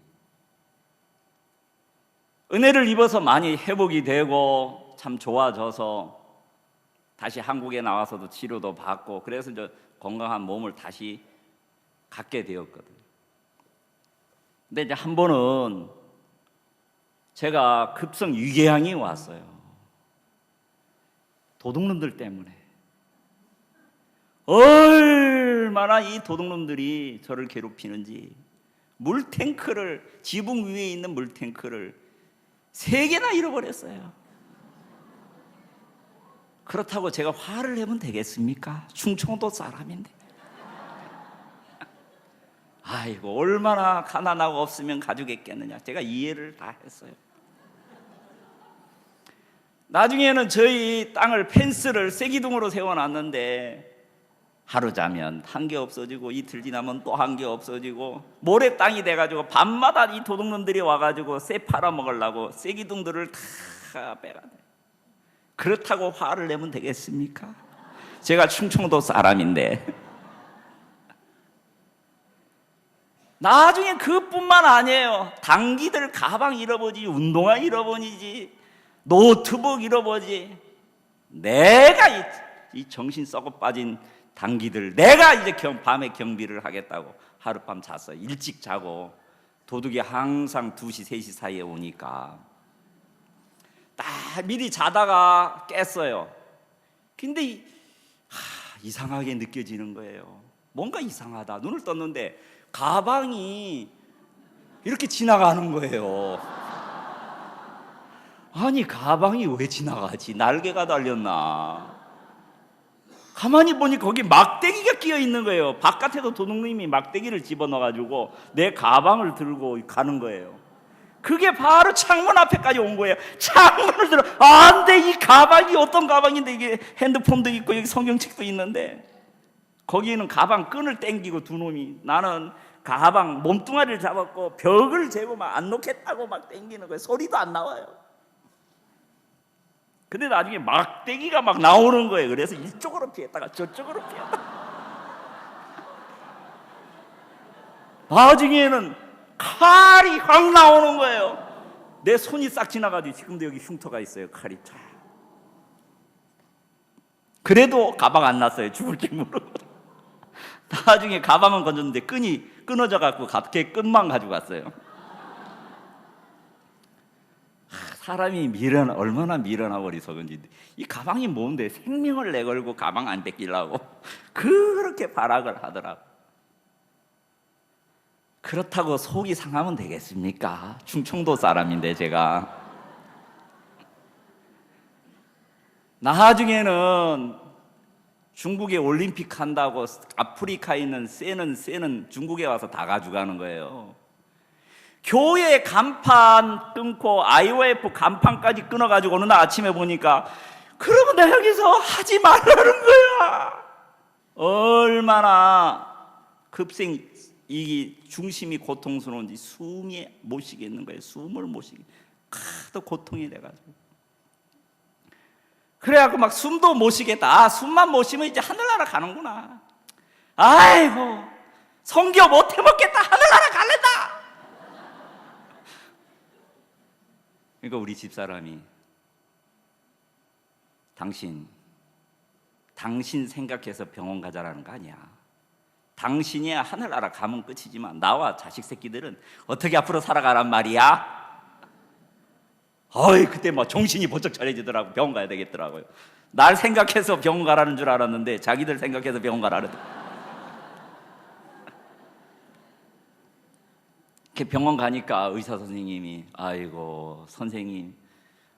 은혜를 입어서 많이 회복이 되고 참 좋아져서 다시 한국에 나와서도 치료도 받고 그래서 이제 건강한 몸을 다시 갖게 되었거든요. 근데 이제 한 번은 제가 급성 위궤양이 왔어요. 도둑놈들 때문에. 얼마나 이 도둑놈들이 저를 괴롭히는지 물탱크를, 지붕 위에 있는 물탱크를 3개나 잃어버렸어요. 그렇다고 제가 화를 내면 되겠습니까? 충청도 사람인데. 아이고, 얼마나 가난하고 없으면 가지겠겠느냐. 제가 이해를 다 했어요. 나중에는 저희 땅을 펜스를 쐐기둥으로 세워놨는데 하루 자면 한 개 없어지고 이틀 지나면 또 한 개 없어지고 모래 땅이 돼가지고 밤마다 이 도둑놈들이 와가지고 쇠 팔아먹으려고 쐐기둥들을 다 빼가네. 그렇다고 화를 내면 되겠습니까? 제가 충청도 사람인데. 나중에 그뿐만 아니에요. 당기들 가방 잃어버리지, 운동화 잃어버리지, 노트북 잃어버리지. 내가 이 정신 썩어 빠진 당기들, 내가 이제 밤에 경비를 하겠다고 하룻밤 잤어요. 일찍 자고 도둑이 항상 2시, 3시 사이에 오니까 딱 미리 자다가 깼어요. 근데 이상하게 느껴지는 거예요. 뭔가 이상하다. 눈을 떴는데 가방이 이렇게 지나가는 거예요. 아니, 가방이 왜 지나가지? 날개가 달렸나? 가만히 보니 거기 막대기가 끼어 있는 거예요. 바깥에도 도둑님이 막대기를 집어넣어가지고 내 가방을 들고 가는 거예요. 그게 바로 창문 앞에까지 온 거예요. 창문을 들어, 안 돼, 이 가방이 어떤 가방인데, 이게 핸드폰도 있고 여기 성경책도 있는데, 거기는 가방 끈을 땡기고 두 놈이, 나는 가방 몸뚱아리를 잡았고 벽을 재고 막 안 놓겠다고 막 땡기는 거예요. 소리도 안 나와요. 근데 나중에 막대기가 막 나오는 거예요. 그래서 이쪽으로 피했다가 저쪽으로 피했다가 나중에는 칼이 확 나오는 거예요. 내 손이 싹 지나가지고 지금도 여기 흉터가 있어요. 칼이 쫙. 그래도 가방 안 났어요. 죽을 줄 모르고. 나중에 가방은 건졌는데 끈이 끊어져 갖고 갑자기 끈만 가지고 갔어요. 사람이 얼마나 미련하고 어리석은지. 이 가방이 뭔데 생명을 내걸고 가방 안 뺏기려고 그렇게 발악을 하더라고. 그렇다고 속이 상하면 되겠습니까? 충청도 사람인데 제가. 나중에는 중국에 올림픽 한다고 아프리카에 있는 쇠는 중국에 와서 다 가져가는 거예요. 교회 간판 끊고 IOF 간판까지 끊어가지고 어느 날 아침에 보니까, 그러면 내가 여기서 하지 말라는 거야. 얼마나 급생 이 중심이 고통스러운지 숨이 못 쉬겠는 거예요. 숨을 못 쉬게. 하도 고통이 돼가지고. 그래갖고 막 숨도 못 쉬겠다. 숨만 못 쉬면 이제 하늘나라 가는구나. 아이고, 성교 못 해먹겠다. 하늘나라 갈랜다. 그러니까 우리 집사람이, 당신 생각해서 병원 가자라는 거 아니야. 당신이야 하늘나라 가면 끝이지만 나와 자식 새끼들은 어떻게 앞으로 살아가란 말이야. 그때 막 정신이 번쩍 차려지더라고. 병원 가야 되겠더라고요. 날 생각해서 병원 가라는 줄 알았는데 자기들 생각해서 병원 가라는. 병원 가니까 의사 선생님이, 아이고 선생님,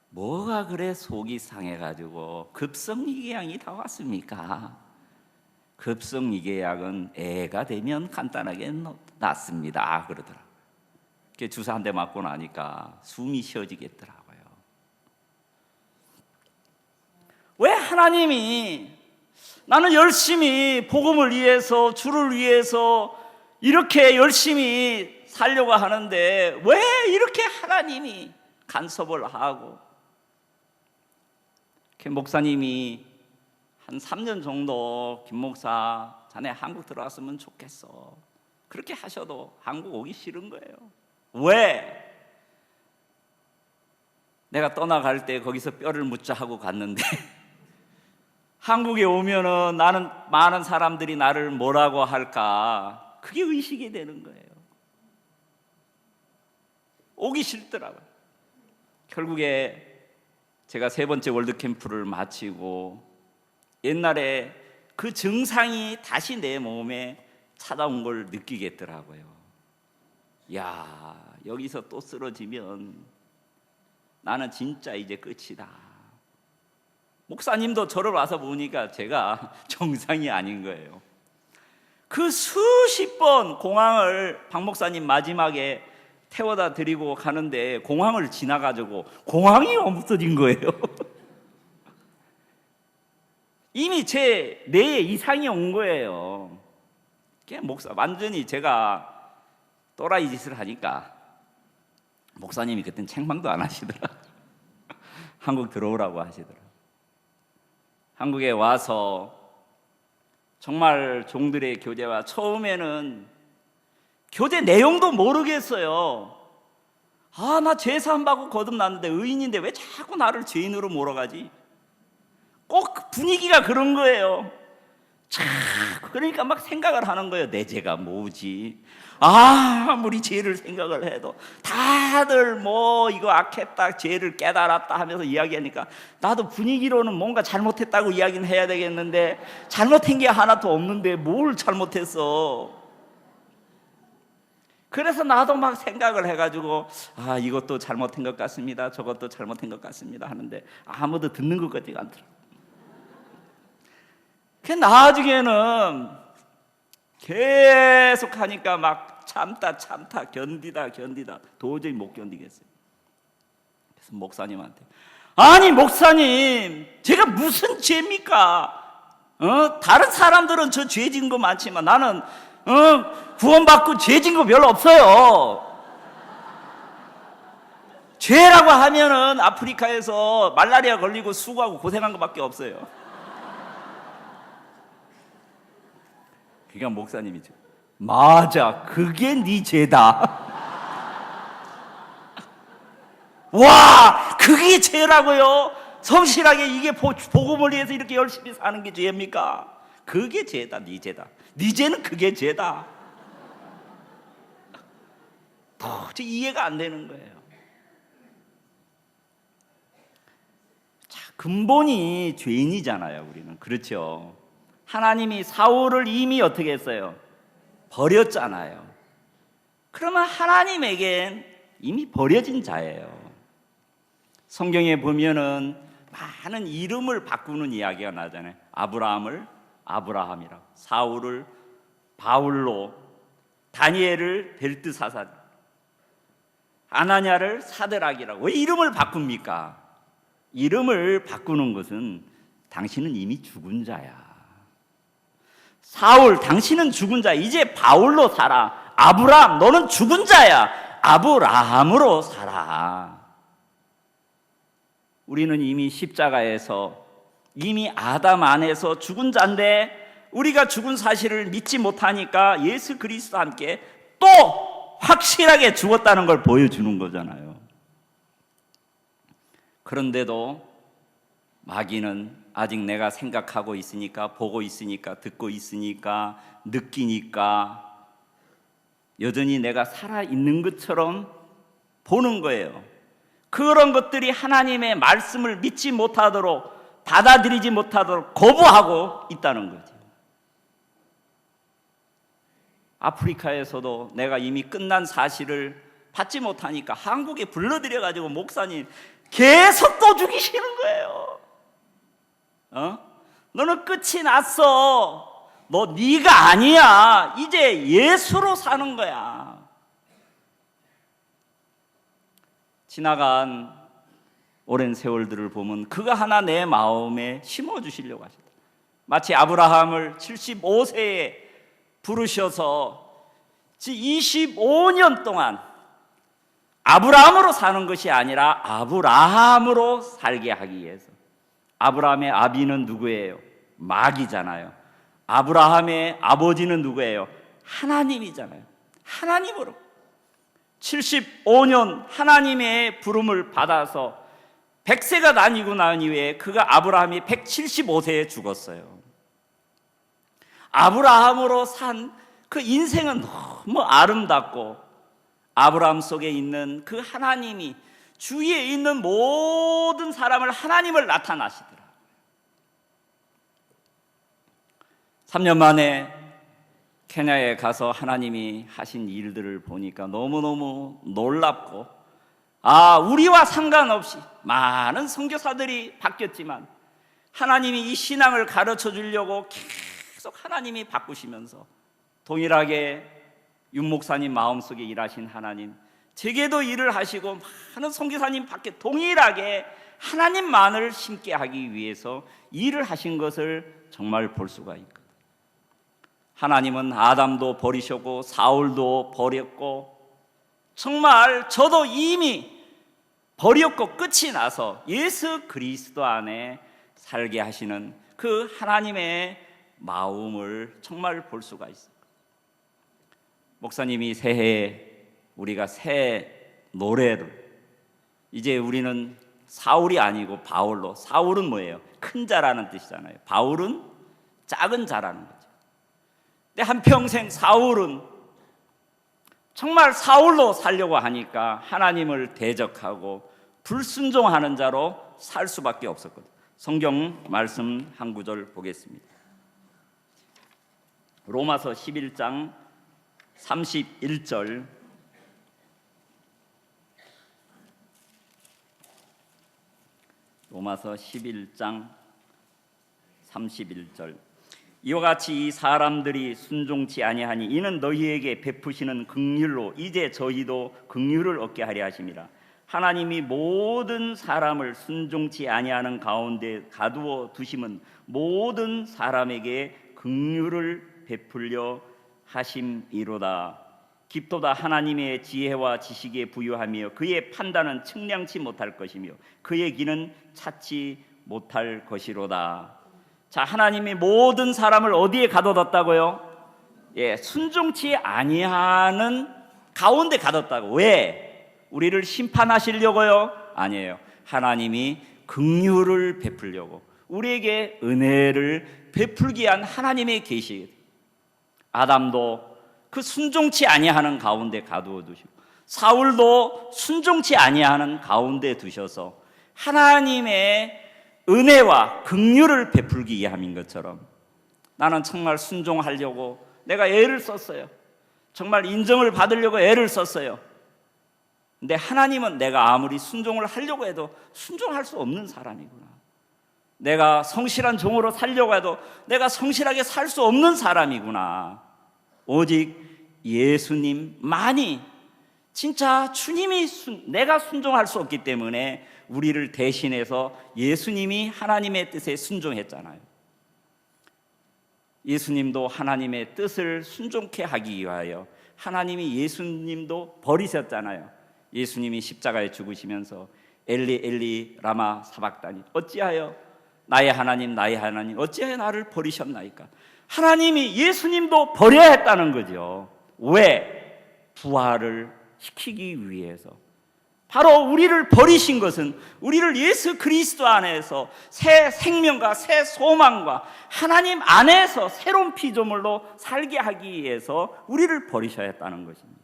뭐가 그래 속이 상해가지고 급성위궤양이 다 왔습니까? 급성위궤양은 애가 되면 간단하게 낫습니다 그러더라고요. 주사 한 대 맞고 나니까 숨이 쉬어지겠더라고요. 왜 하나님이 나는 열심히 복음을 위해서, 주를 위해서 이렇게 열심히 살려고 하는데 왜 이렇게 하나님이 간섭을 하고. 목사님이 한 3년 정도, 김 목사 자네 한국 들어왔으면 좋겠어, 그렇게 하셔도 한국 오기 싫은 거예요. 왜? 내가 떠나갈 때 거기서 뼈를 묻자 하고 갔는데 한국에 오면은 나는 많은 사람들이 나를 뭐라고 할까, 그게 의식이 되는 거예요. 오기 싫더라고요. 결국에 제가 3번째 월드캠프를 마치고 옛날에 그 증상이 다시 내 몸에 찾아온 걸 느끼겠더라고요. 야, 여기서 또 쓰러지면 나는 진짜 이제 끝이다. 목사님도 저를 와서 보니까 제가 정상이 아닌 거예요. 그 수십 번 공항을 박 목사님 마지막에 태워다 드리고 가는데 공항을 지나가지고 공항이 없어진 거예요. 이미 제 뇌에 이상이 온 거예요. 목사 완전히 제가 또라이 짓을 하니까 목사님이 그땐 책망도 안 하시더라. 한국 들어오라고 하시더라. 한국에 와서 정말 종들의 교제와 처음에는 교제 내용도 모르겠어요. 아, 나 죄사함 받고 거듭났는데 의인인데 왜 자꾸 나를 죄인으로 몰아가지? 꼭 분위기가 그런 거예요. 그러니까 막 생각을 하는 거예요. 내 죄가 뭐지? 아무리 죄를 생각을 해도 다들 뭐 이거 악했다, 죄를 깨달았다 하면서 이야기하니까 나도 분위기로는 뭔가 잘못했다고 이야기는 해야 되겠는데 잘못한 게 하나도 없는데 뭘 잘못했어? 그래서 나도 막 생각을 해가지고 아, 이것도 잘못한 것 같습니다, 저것도 잘못한 것 같습니다 하는데 아무도 듣는 것 같지가 않더라고요. 그 나중에는 계속 하니까 막 참다 견디다 도저히 못 견디겠어요. 그래서 목사님한테, 아니 목사님, 제가 무슨 죄입니까? 다른 사람들은 저 죄 지은 거 많지만 나는 구원받고 죄 지은 거 별로 없어요. 죄라고 하면은 아프리카에서 말라리아 걸리고 수고하고 고생한 것밖에 없어요. 그러니까 목사님이죠. 맞아, 그게 네 죄다. 와, 그게 죄라고요? 성실하게 이게 복음을 위해서 이렇게 열심히 사는 게 죄입니까? 그게 죄다, 네 죄다. 네 죄는 그게 죄다. 도저히 이해가 안 되는 거예요. 자, 근본이 죄인이잖아요, 우리는. 그렇죠? 하나님이 사울을 이미 어떻게 했어요? 버렸잖아요. 그러면 하나님에겐 이미 버려진 자예요. 성경에 보면은 많은 이름을 바꾸는 이야기가 나잖아요. 아브라함을 아브라함이라고, 사울을 바울로, 다니엘을 벨드사살, 아나냐를 사드락이라고. 왜 이름을 바꿉니까? 이름을 바꾸는 것은 당신은 이미 죽은 자야. 사울, 당신은 죽은 자, 이제 바울로 살아. 아브라함, 너는 죽은 자야. 아브라함으로 살아. 우리는 이미 십자가에서, 이미 아담 안에서 죽은 자인데 우리가 죽은 사실을 믿지 못하니까 예수 그리스도와 함께 또 확실하게 죽었다는 걸 보여주는 거잖아요. 그런데도 마귀는 아직 내가 생각하고 있으니까, 보고 있으니까, 듣고 있으니까, 느끼니까 여전히 내가 살아있는 것처럼 보는 거예요. 그런 것들이 하나님의 말씀을 믿지 못하도록, 받아들이지 못하도록 거부하고 있다는 거죠. 아프리카에서도 내가 이미 끝난 사실을 받지 못하니까 한국에 불러들여가지고 목사님 계속 또 죽이시는 거예요. 너는 끝이 났어. 너 네가 아니야. 이제 예수로 사는 거야. 지나간 오랜 세월들을 보면 그가 하나 내 마음에 심어주시려고 하셨다. 마치 아브라함을 75세에 부르셔서 25년 동안 아브라함으로 사는 것이 아니라 아브라함으로 살게 하기 위해서. 아브라함의 아비는 누구예요? 마귀잖아요. 아브라함의 아버지는 누구예요? 하나님이잖아요. 하나님으로 75년 하나님의 부름을 받아서 100세가 다니고 난 이후에 그가 아브라함이 175세에 죽었어요. 아브라함으로 산 그 인생은 너무 아름답고 아브라함 속에 있는 그 하나님이 주위에 있는 모든 사람을 하나님을 나타나시더라. 3년 만에 케냐에 가서 하나님이 하신 일들을 보니까 너무너무 놀랍고, 우리와 상관없이 많은 선교사들이 바뀌었지만 하나님이 이 신앙을 가르쳐 주려고 계속 하나님이 바꾸시면서 동일하게 윤 목사님 마음속에 일하신 하나님, 제게도 일을 하시고 많은 선교사님 밖에 동일하게 하나님만을 심게 하기 위해서 일을 하신 것을 정말 볼 수가 있거든요. 하나님은 아담도 버리셨고 사울도 버렸고, 정말 저도 이미 버렸고 끝이 나서 예수 그리스도 안에 살게 하시는 그 하나님의 마음을 정말 볼 수가 있어요. 목사님이 새해에 우리가 새 노래를, 이제 우리는 사울이 아니고 바울로, 사울은 뭐예요? 큰 자라는 뜻이잖아요. 바울은 작은 자라는 거죠. 근데 한평생 사울은 정말 사울로 살려고 하니까 하나님을 대적하고 불순종하는 자로 살 수밖에 없었거든요. 성경 말씀 한 구절 보겠습니다. 로마서 11장 31절, 로마서 11장 31절. 이와 같이 이 사람들이 순종치 아니하니 이는 너희에게 베푸시는 긍휼로 이제 저희도 긍휼을 얻게 하려 하심이라. 하나님이 모든 사람을 순종치 아니하는 가운데 가두어 두심은 모든 사람에게 긍휼을 베풀려 하심이로다. 깊도다 하나님의 지혜와 지식에 부유하며 그의 판단은 측량치 못할 것이며 그의 길은 찾지 못할 것이로다. 자, 하나님이 모든 사람을 어디에 가둬뒀다고요? 순종치 아니하는 가운데 가뒀다고. 왜? 우리를 심판하시려고요? 아니에요. 하나님이 긍휼을 베풀려고, 우리에게 은혜를 베풀기 위한 하나님의 계시. 아담도 그 순종치 아니하는 가운데 가두어 두시고 사울도 순종치 아니하는 가운데 두셔서 하나님의 은혜와 긍휼을 베풀기 위함인 것처럼 나는 정말 순종하려고 내가 애를 썼어요. 정말 인정을 받으려고 애를 썼어요. 근데 하나님은 내가 아무리 순종을 하려고 해도 순종할 수 없는 사람이구나. 내가 성실한 종으로 살려고 해도 내가 성실하게 살 수 없는 사람이구나. 오직 예수님만이, 진짜 주님이 내가 순종할 수 없기 때문에 우리를 대신해서 예수님이 하나님의 뜻에 순종했잖아요. 예수님도 하나님의 뜻을 순종케 하기 위하여 하나님이 예수님도 버리셨잖아요. 예수님이 십자가에 죽으시면서 엘리 엘리 라마 사박다니, 어찌하여 나의 하나님 어찌하여 나를 버리셨나이까. 하나님이 예수님도 버려야 했다는 거죠. 왜? 부활을 시키기 위해서. 바로 우리를 버리신 것은 우리를 예수 그리스도 안에서 새 생명과 새 소망과 하나님 안에서 새로운 피조물로 살게 하기 위해서 우리를 버리셔야 했다는 것입니다.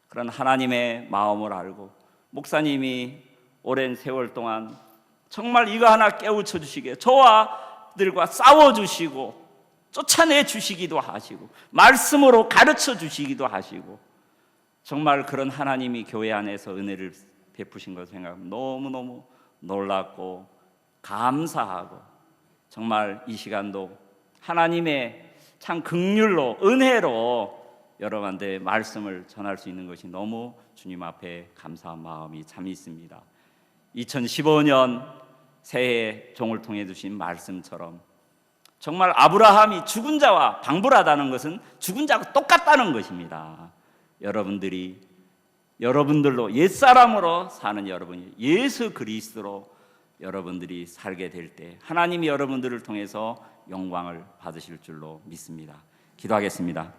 그런 하나님의 마음을 알고 목사님이 오랜 세월 동안 정말 이거 하나 깨우쳐 주시게, 저와들과 싸워주시고 쫓아내 주시기도 하시고 말씀으로 가르쳐 주시기도 하시고, 정말 그런 하나님이 교회 안에서 은혜를 베푸신 것을 생각하면 너무너무 놀랍고 감사하고, 정말 이 시간도 하나님의 참 긍휼로 은혜로 여러분한테 말씀을 전할 수 있는 것이 너무 주님 앞에 감사한 마음이 참 있습니다. 2015년 새해 종을 통해 주신 말씀처럼 정말 아브라함이 죽은 자와 방불하다는 것은 죽은 자와 똑같다는 것입니다. 여러분들로 옛사람으로 사는 여러분이 예수 그리스도로 여러분들이 살게 될 때 하나님이 여러분들을 통해서 영광을 받으실 줄로 믿습니다. 기도하겠습니다.